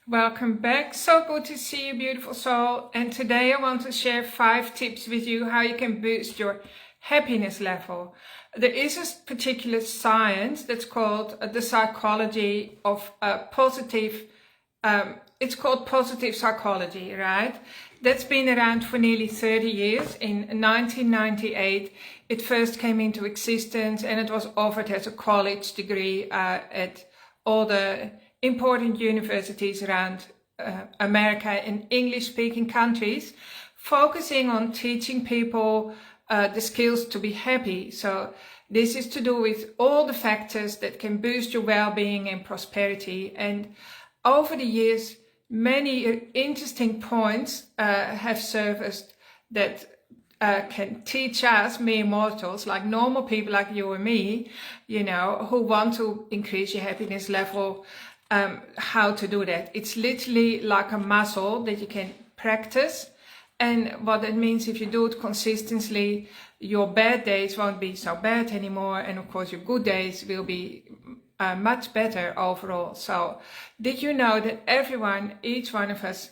Welcome back. So good to see you, beautiful soul. And today I want to share 5 tips with you how you can boost your happiness level. There is a particular science that's called the psychology of positive. It's called positive psychology, right? That's been around for nearly 30 years. In 1998, it first came into existence and it was offered as a college degree at all the important universities around America in English-speaking countries, focusing on teaching people the skills to be happy. So this is to do with all the factors that can boost your well-being and prosperity. And over the years, many interesting points have surfaced that can teach us, mere mortals, like normal people like you and me, who want to increase your happiness level, how to do that. It's literally like a muscle that you can practice. And what that means, if you do it consistently, your bad days won't be so bad anymore. And of course, your good days will be much better overall. So did you know that everyone, each one of us,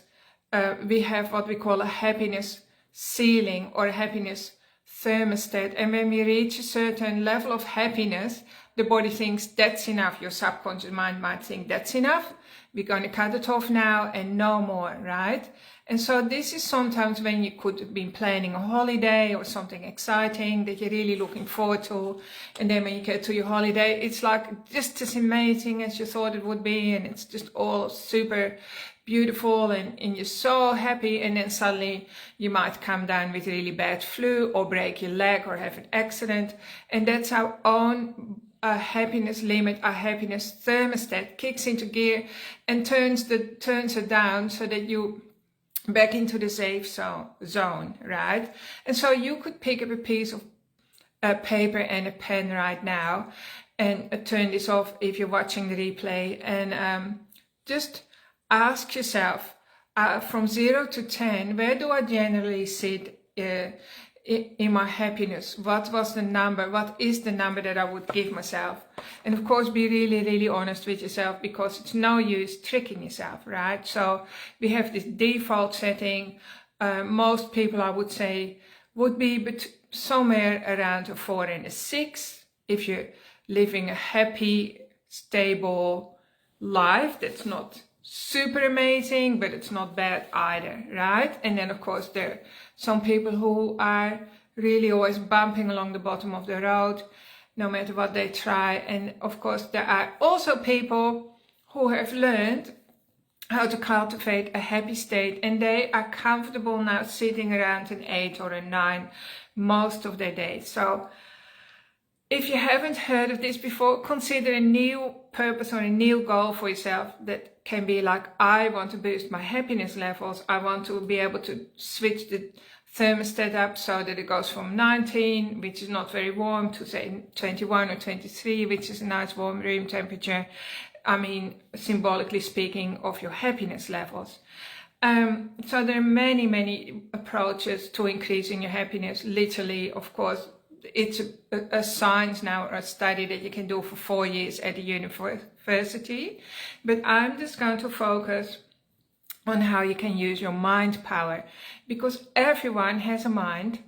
we have what we call a happiness ceiling or a happiness thermostat, and when we reach a certain level of happiness, the body thinks that's enough. Your subconscious mind might think that's enough. We're going to cut it off now and no more, right? And so this is sometimes when you could have been planning a holiday or something exciting that you're really looking forward to, and then when you get to your holiday, it's like just as amazing as you thought it would be, and it's just all super beautiful and you're so happy, and then suddenly you might come down with really bad flu or break your leg or have an accident, and that's our own happiness limit. Our happiness thermostat kicks into gear and turns it down so that you back into the safe zone, right? And so you could pick up a piece of paper and a pen right now and turn this off if you're watching the replay, and just ask yourself, from 0 to 10, where do I generally sit in my happiness? What was the number? What is the number that I would give myself? And of course, be really, really honest with yourself, because it's no use tricking yourself, right? So we have this default setting. Most people, I would say, would be somewhere around a 4 and a 6. If you're living a happy, stable life, that's not super amazing, but it's not bad either, right? And then of course there are some people who are really always bumping along the bottom of the road, no matter what they try. And of course there are also people who have learned how to cultivate a happy state, and they are comfortable now sitting around an 8 or a 9 most of their days. So if you haven't heard of this before, consider a new purpose or a new goal for yourself that can be like, I want to boost my happiness levels. I want to be able to switch the thermostat up so that it goes from 19, which is not very warm, to say 21 or 23, which is a nice warm room temperature. I mean, symbolically speaking, of your happiness levels. So there are many, many approaches to increasing your happiness. Literally, of course, it's a science now, or a study that you can do for 4 years at a university. But I'm just going to focus on how you can use your mind power, because everyone has a mind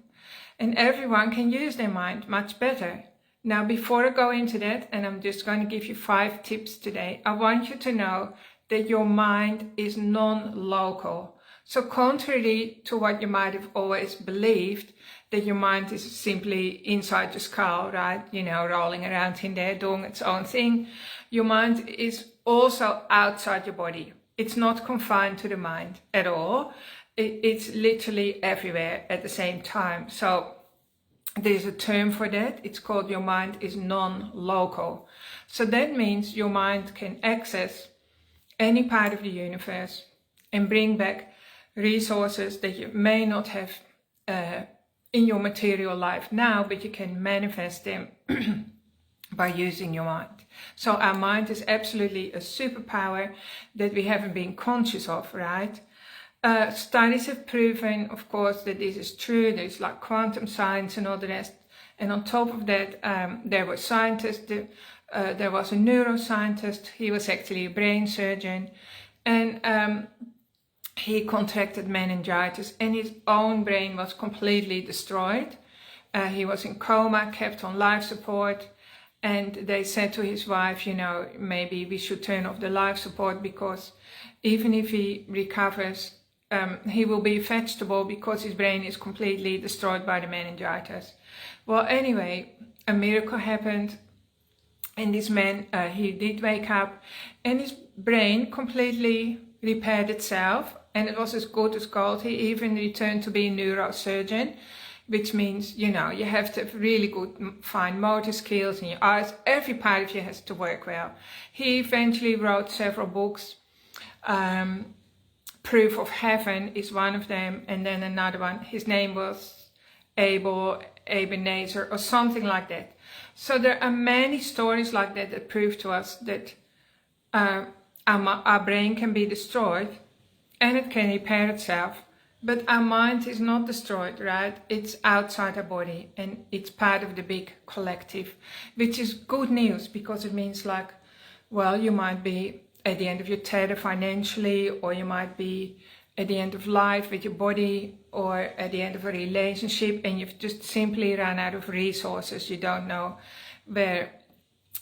and everyone can use their mind much better. Now, before I go into that, and I'm just going to give you 5 tips today, I want you to know that your mind is non-local. So contrary to what you might have always believed, that your mind is simply inside your skull, right? Rolling around in there, doing its own thing. Your mind is also outside your body. It's not confined to the mind at all. It's literally everywhere at the same time. So there's a term for that. It's called your mind is non-local. So that means your mind can access any part of the universe and bring back resources that you may not have in your material life now, but you can manifest them by using your mind. So our mind is absolutely a superpower that we haven't been conscious of, right? Studies have proven, of course, that this is true. There's like quantum science and all the rest. And on top of that, there were scientists. There was a neuroscientist. He was actually a brain surgeon. and he contracted meningitis, and his own brain was completely destroyed. He was in coma, kept on life support, and they said to his wife, maybe we should turn off the life support, because even if he recovers, he will be a vegetable because his brain is completely destroyed by the meningitis. Well, anyway, a miracle happened, and this man, he did wake up, and his brain completely repaired itself, and it was as good as gold. He even returned to be a neurosurgeon, which means, you have to have really good fine motor skills in your eyes. Every part of you has to work well. He eventually wrote several books. Proof of Heaven is one of them, and then another one. His name was Ebenezer, or something like that. So there are many stories like that that prove to us that our brain can be destroyed, and it can repair itself. But our mind is not destroyed, right? It's outside our body, and it's part of the big collective, which is good news, because it means you might be at the end of your tether financially, or you might be at the end of life with your body, or at the end of a relationship, and you've just simply run out of resources. You don't know where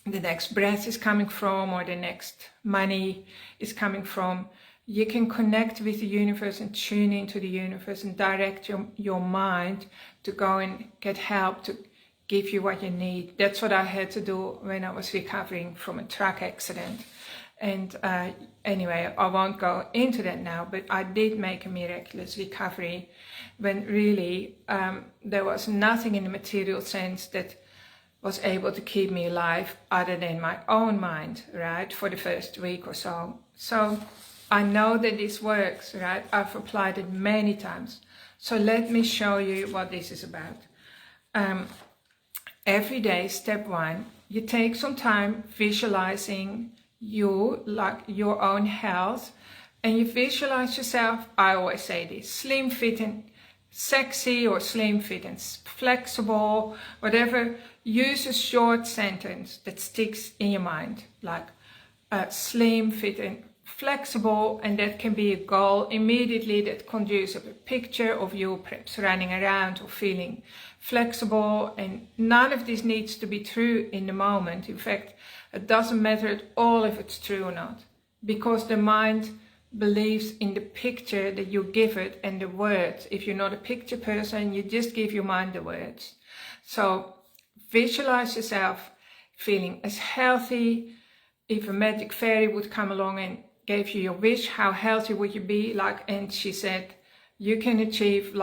the next breath is coming from, or the next money is coming from. You can connect with the universe and tune into the universe and direct your mind to go and get help to give you what you need. That's what I had to do when I was recovering from a truck accident. And anyway, I won't go into that now, but I did make a miraculous recovery when really there was nothing in the material sense that was able to keep me alive other than my own mind, right, for the first week or so. So I know that this works, right? I've applied it many times. So let me show you what this is about. Every day, step 1, you take some time visualizing your own health, and you visualize yourself, I always say this, slim, fit and sexy, or slim, fit and flexible, whatever. Use a short sentence that sticks in your mind, like slim, fit and flexible, and that can be a goal immediately that conjures up a picture of you perhaps running around or feeling flexible. And none of this needs to be true in the moment. In fact, it doesn't matter at all if it's true or not, because the mind believes in the picture that you give it and the words. If you're not a picture person, you just give your mind the words. So visualize yourself feeling as healthy. If a magic fairy would come along and gave you your wish, how healthy would you be? And she said, you can achieve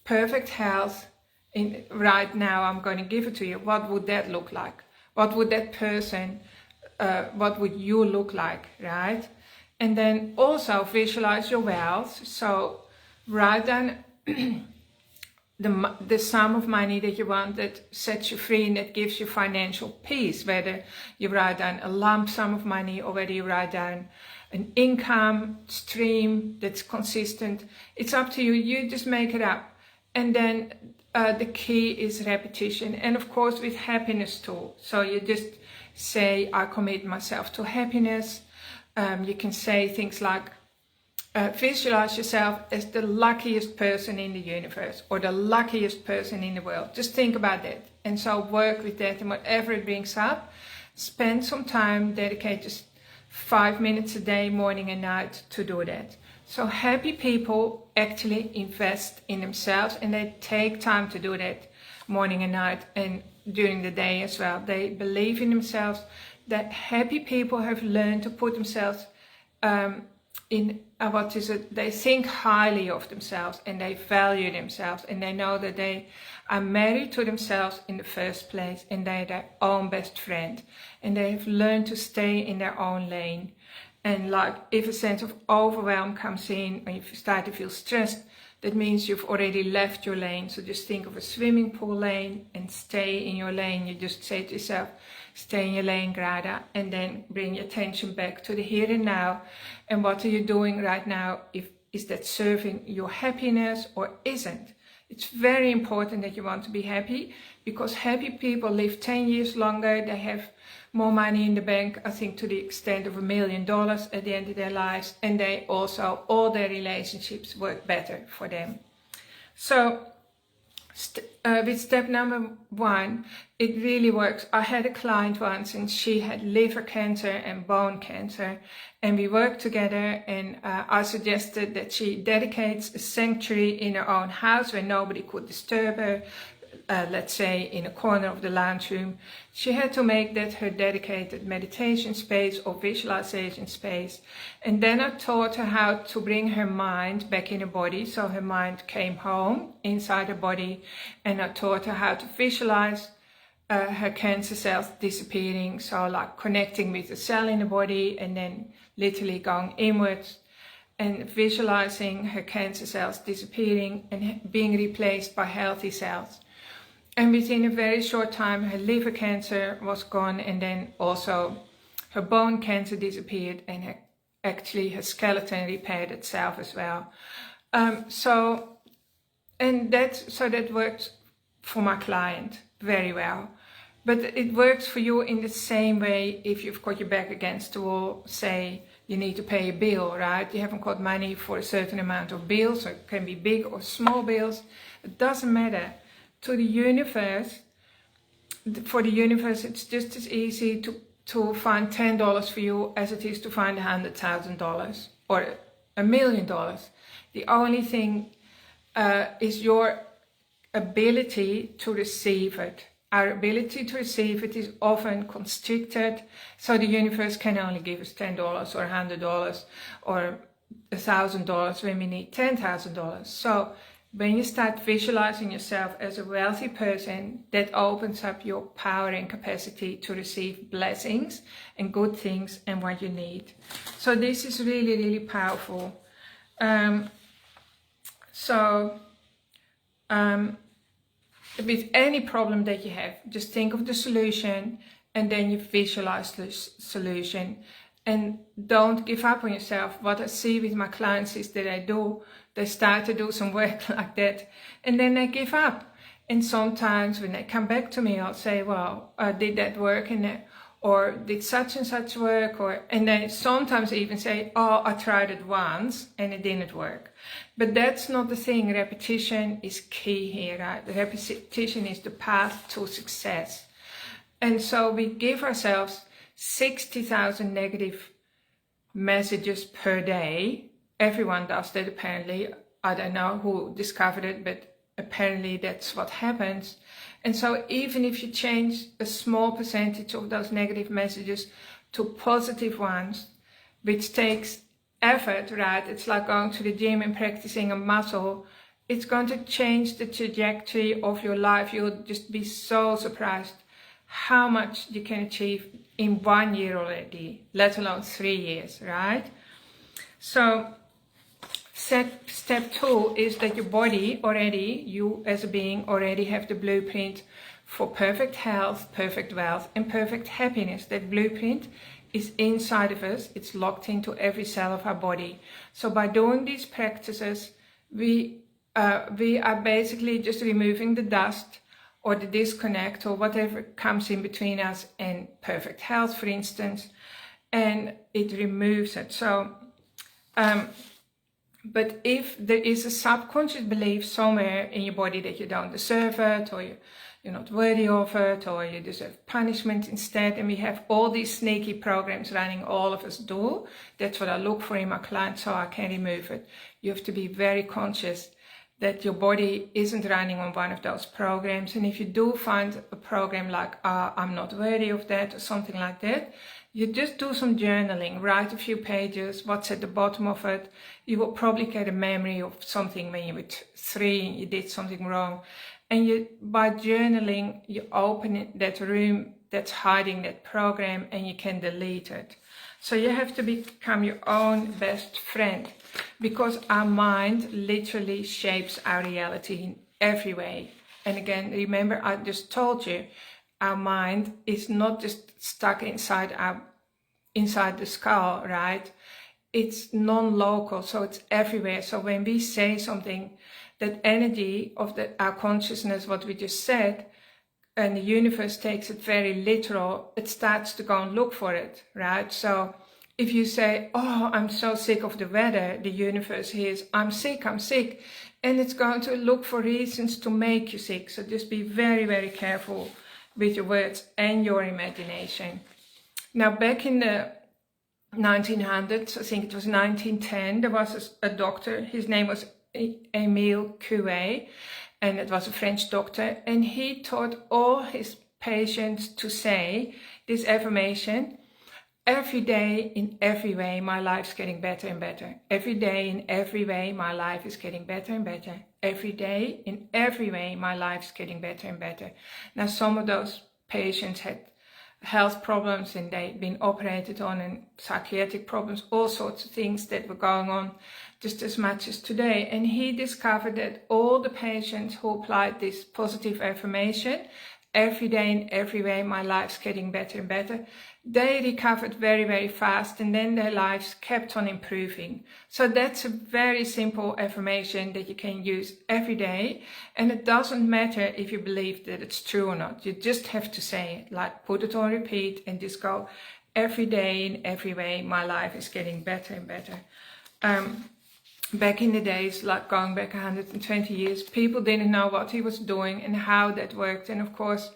perfect health right now. I'm going to give it to you. What would that look like? What would that person, what would you look like, right? And then also visualize your wealth. So write down the sum of money that you want, that sets you free and that gives you financial peace, whether you write down a lump sum of money or whether you write down an income stream that's consistent. It's up to you. You just make it up. And then the key is repetition, and of course with happiness too. So you just say, I commit myself to happiness. You can say things like, visualize yourself as the luckiest person in the universe, or the luckiest person in the world. Just think about that. And so work with that, and whatever it brings up, spend some time, dedicate just 5 minutes a day, morning and night, to do that. So happy people actually invest in themselves, and they take time to do that morning and night and during the day as well. They believe in themselves. That happy people have learned to put themselves they think highly of themselves, and they value themselves, and they know that they are married to themselves in the first place, and they're their own best friend, and they have learned to stay in their own lane. And if a sense of overwhelm comes in, or if you start to feel stressed, that means you've already left your lane. So just think of a swimming pool lane and stay in your lane. You just say to yourself, stay in your lane, Grada, and then bring your attention back to the here and now. And what are you doing right now? Is that serving your happiness or isn't? It's very important that you want to be happy, because happy people live 10 years longer. They have more money in the bank, I think to the extent of $1 million at the end of their lives. And they also, all their relationships work better for them. So with step number 1, it really works. I had a client once and she had liver cancer and bone cancer, and we worked together, and I suggested that she dedicates a sanctuary in her own house where nobody could disturb her, let's say in a corner of the lounge room. She had to make that her dedicated meditation space or visualization space. And then I taught her how to bring her mind back in her body, so her mind came home inside her body. And I taught her how to visualize her cancer cells disappearing, so like connecting with the cell in the body and then literally going inwards and visualizing her cancer cells disappearing and being replaced by healthy cells. And within a very short time, her liver cancer was gone, and then also her bone cancer disappeared, and actually her skeleton repaired itself as well. So that worked for my client very well. But it works for you in the same way if you've got your back against the wall. Say you need to pay a bill, right? You haven't got money for a certain amount of bills, so it can be big or small bills. It doesn't matter. To the universe, for the universe, it's just as easy to find $10 for you as it is to find $100,000 or $1 million. The only thing is your ability to receive it. Our ability to receive it is often constricted, so the universe can only give us $10 or $100 or $1,000 when we need $10,000. So when you start visualizing yourself as a wealthy person, that opens up your power and capacity to receive blessings and good things and what you need. So this is really, really powerful. With any problem that you have, just think of the solution and then you visualize the solution. And don't give up on yourself. What I see with my clients is that they start to do some work like that, and then they give up. And sometimes when they come back to me, I'll say, well, did that work? Or did such and such work? And they sometimes even say, oh, I tried it once and it didn't work. But that's not the thing. Repetition is key here, right? The repetition is the path to success. And so we give ourselves 60,000 negative messages per day. Everyone does that apparently. I don't know who discovered it, but apparently that's what happens. And so even if you change a small percentage of those negative messages to positive ones, which takes effort, right? It's like going to the gym and practicing a muscle. It's going to change the trajectory of your life. You'll just be so surprised how much you can achieve in 1 year already, let alone 3 years, right? So step 2 is that your body already, you as a being already have the blueprint for perfect health, perfect wealth and perfect happiness. That blueprint is inside of us. It's locked into every cell of our body. So by doing these practices, we are basically just removing the dust or the disconnect or whatever comes in between us and perfect health, for instance, and it removes it. So, but if there is a subconscious belief somewhere in your body that you don't deserve it, or you're not worthy of it, or you deserve punishment instead, and we have all these sneaky programs running, all of us do. That's what I look for in my clients, so I can remove it. You have to be very conscious that your body isn't running on one of those programs. And if you do find a program like, I'm not worthy of that, or something like that, you just do some journaling, write a few pages, what's at the bottom of it. You will probably get a memory of something when you were 3 and you did something wrong. And by journaling, you open that room that's hiding that program and you can delete it. So you have to become your own best friend, because our mind literally shapes our reality in every way. And again, remember, I just told you, our mind is not just stuck inside the skull, right? It's non-local, so it's everywhere. So when we say something that energy of our consciousness, what we just said, and the universe takes it very literal, it starts to go and look for it, right? So if you say, oh, I'm so sick of the weather, the universe hears, I'm sick, and it's going to look for reasons to make you sick. So just be very, very careful with your words and your imagination. Now, back in the 1900s, I think it was 1910, there was a doctor, his name was Emile Coué, and it was a French doctor, and he taught all his patients to say this affirmation: every day, in every way, my life's getting better and better. Every day, in every way, my life is getting better and better. Every day, in every way, my life's getting better and better. Now, some of those patients had health problems and they'd been operated on, and psychiatric problems, all sorts of things that were going on just as much as today. And he discovered that all the patients who applied this positive affirmation, every day in every way my life's getting better and better, they recovered very, very fast, and then their lives kept on improving. So that's a very simple affirmation that you can use every day, and it doesn't matter if you believe that it's true or not. You just have to say it, like put it on repeat and just go, every day in every way my life is getting better and better. Back in the days, like going back 120 years, people didn't know what he was doing and how that worked. And of course,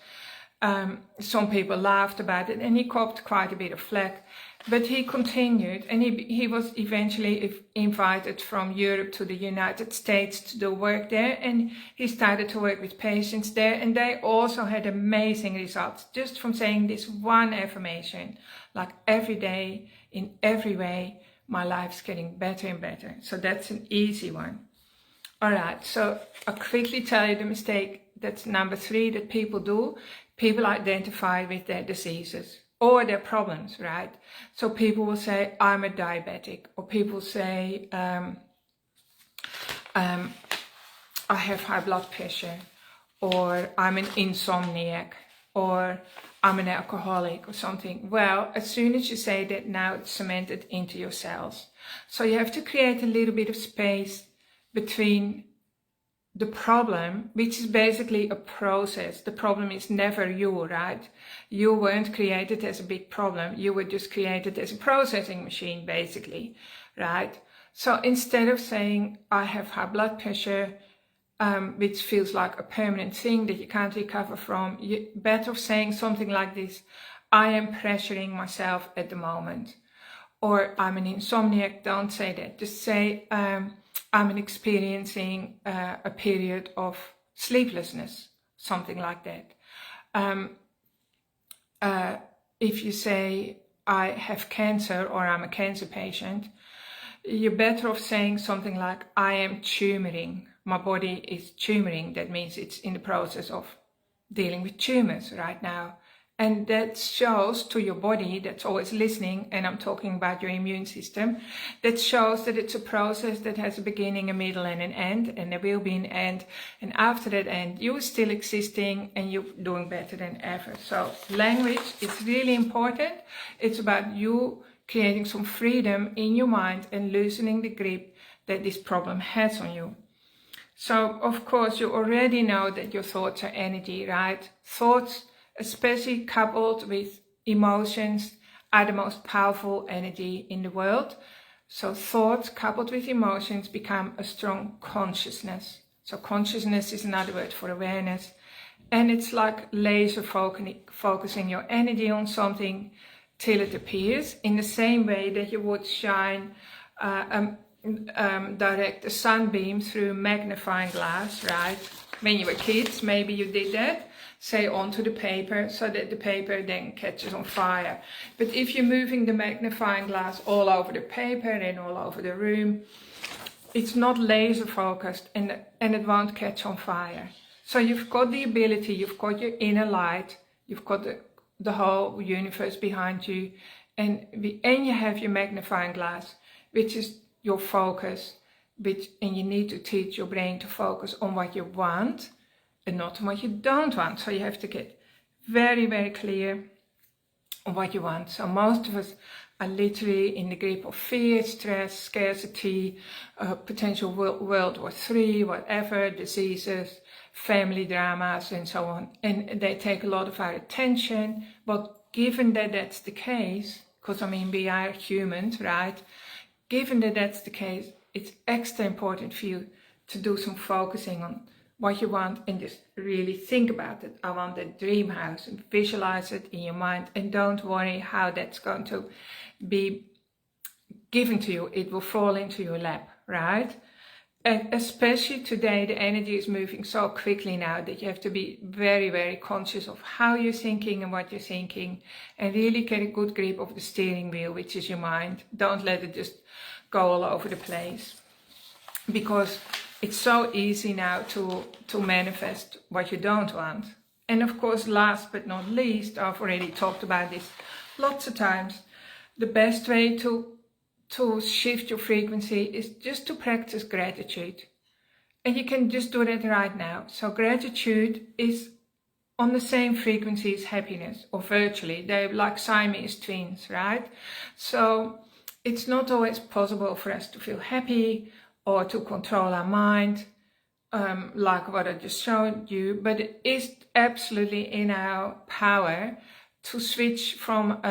some people laughed about it, and he copped quite a bit of flack. But he continued, and he was eventually invited from Europe to the United States to do work there. And he started to work with patients there, and they also had amazing results just from saying this one affirmation, like every day, in every way, my life's getting better and better. So that's an easy one. All right, so I'll quickly tell you the mistake. That's number 3 that people do. People identify with their diseases or their problems, right? So people will say, I'm a diabetic, or people say, I have high blood pressure, or I'm an insomniac, or I'm an alcoholic or something. Well, as soon as you say that, now it's cemented into your cells. So you have to create a little bit of space between the problem, which is basically a process. The problem is never you, right? You weren't created as a big problem. You were just created as a processing machine, basically, right? So instead of saying, I have high blood pressure, which feels like a permanent thing that you can't recover from, you're better off saying something like this: I am pressuring myself at the moment. Or I'm an insomniac. Don't say that. Just say, I'm experiencing a period of sleeplessness, something like that. If you say, I have cancer, or I'm a cancer patient, you're better off saying something like, I am tumoring. My body is tumoring. That means it's in the process of dealing with tumors right now. And that shows to your body that's always listening, and I'm talking about your immune system, that shows that it's a process that has a beginning, a middle, and an end, and there will be an end. And after that end, you're still existing and you're doing better than ever. So language is really important. It's about you creating some freedom in your mind and loosening the grip that this problem has on you. So, of course, you already know that your thoughts are energy, right? Thoughts, especially coupled with emotions, are the most powerful energy in the world. So thoughts coupled with emotions become a strong consciousness. So consciousness is another word for awareness. And it's like laser focusing your energy on something till it appears, in the same way that you would shine, direct a sunbeam through a magnifying glass, right? When you were kids, maybe you did that. Say onto the paper, so that the paper then catches on fire. But if you're moving the magnifying glass all over the paper and all over the room, it's not laser focused, and it won't catch on fire. So you've got the ability, you've got your inner light, you've got the whole universe behind you, and you have your magnifying glass, which is your focus, and you need to teach your brain to focus on what you want and not on what you don't want. So you have to get very, very clear on what you want. So most of us are literally in the grip of fear, stress, scarcity, potential World War III, whatever, diseases, family dramas and so on. And they take a lot of our attention. But given that that's the case, because I mean we are humans, right? Given that that's the case, it's extra important for you to do some focusing on what you want and just really think about it. I want that dream house, and visualize it in your mind, and don't worry how that's going to be given to you. It will fall into your lap, right? And especially today, the energy is moving so quickly now that you have to be very, very conscious of how you're thinking and what you're thinking, and really get a good grip of the steering wheel, which is your mind. Don't let it just go all over the place, because it's so easy now to manifest what you don't want. And of course, last but not least, I've already talked about this lots of times, the best way to shift your frequency is just to practice gratitude. And you can just do that right now. So gratitude is on the same frequency as happiness, or virtually. They're like Siamese twins, right? So it's not always possible for us to feel happy or to control our mind, like what I just showed you, but it is absolutely in our power to switch from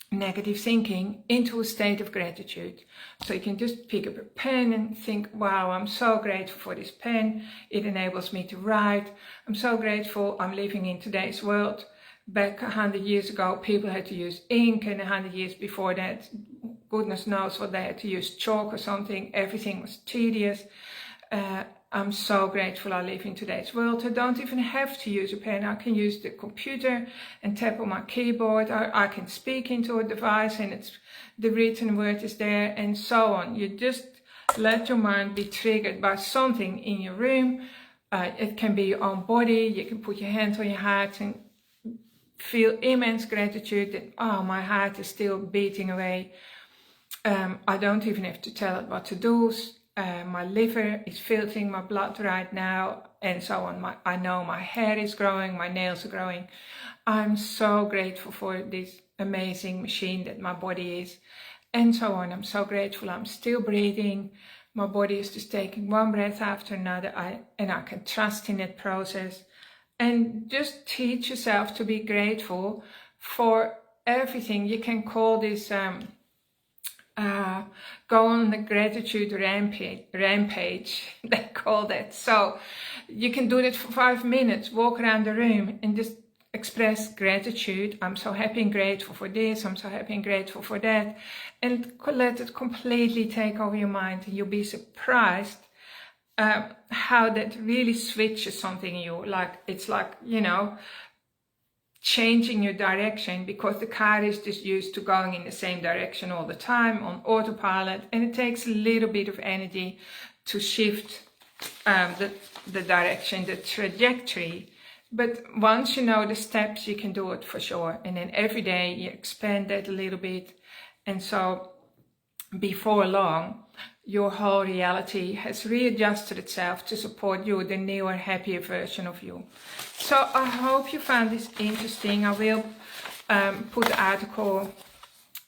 negative thinking into a state of gratitude. So you can just pick up a pen and think, wow, I'm so grateful for this pen. It enables me to write. I'm so grateful I'm living in today's world. Back 100 years ago, people had to use ink, and 100 years before that, goodness knows what, they had to use chalk or something. Everything was tedious. I'm so grateful I live in today's world. I don't even have to use a pen. I can use the computer and tap on my keyboard. I can speak into a device and the written word is there, and so on. You just let your mind be triggered by something in your room. It can be your own body. You can put your hand on your heart and feel immense gratitude that, oh, my heart is still beating away. I don't even have to tell it what to do. My liver is filtering my blood right now, and so on. I know my hair is growing, my nails are growing. I'm so grateful for this amazing machine that my body is, and so on. I'm so grateful I'm still breathing. My body is just taking one breath after another, and I can trust in that process. And just teach yourself to be grateful for everything. You can call this go on the gratitude rampage, they call that. So you can do that for 5 minutes, walk around the room and just express gratitude. I'm so happy and grateful for this, I'm so happy and grateful for that, and let it completely take over your mind. And you'll be surprised how that really switches something in you. Like, it's like, you know, changing your direction, because the car is just used to going in the same direction all the time on autopilot, and it takes a little bit of energy to shift the direction, the trajectory. But once you know the steps, you can do it for sure. And then every day you expand that a little bit, and so before long your whole reality has readjusted itself to support you, the newer, happier version of you. So I hope you found this interesting. I will put the article,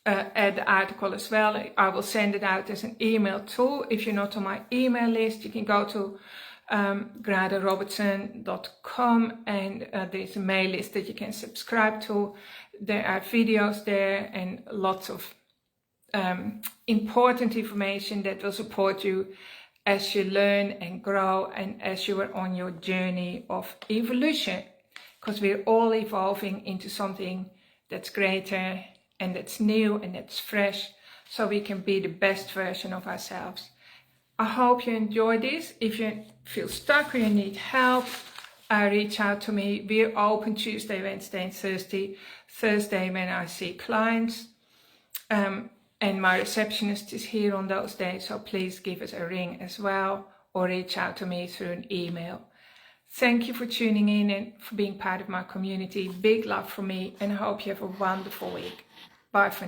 add the article as well. I will send it out as an email too. If you're not on my email list, you can go to gradarobertson.com, and there's a mail list that you can subscribe to. There are videos there and lots of important information that will support you as you learn and grow, and as you are on your journey of evolution, because we're all evolving into something that's greater and that's new and that's fresh, so we can be the best version of ourselves. I hope you enjoy this. If you feel stuck or you need help, reach out to me. We're open Tuesday, Wednesday and Thursday. Thursday when I see clients. And my receptionist is here on those days, so please give us a ring as well, or reach out to me through an email. Thank you for tuning in and for being part of my community. Big love from me, and I hope you have a wonderful week. Bye for now.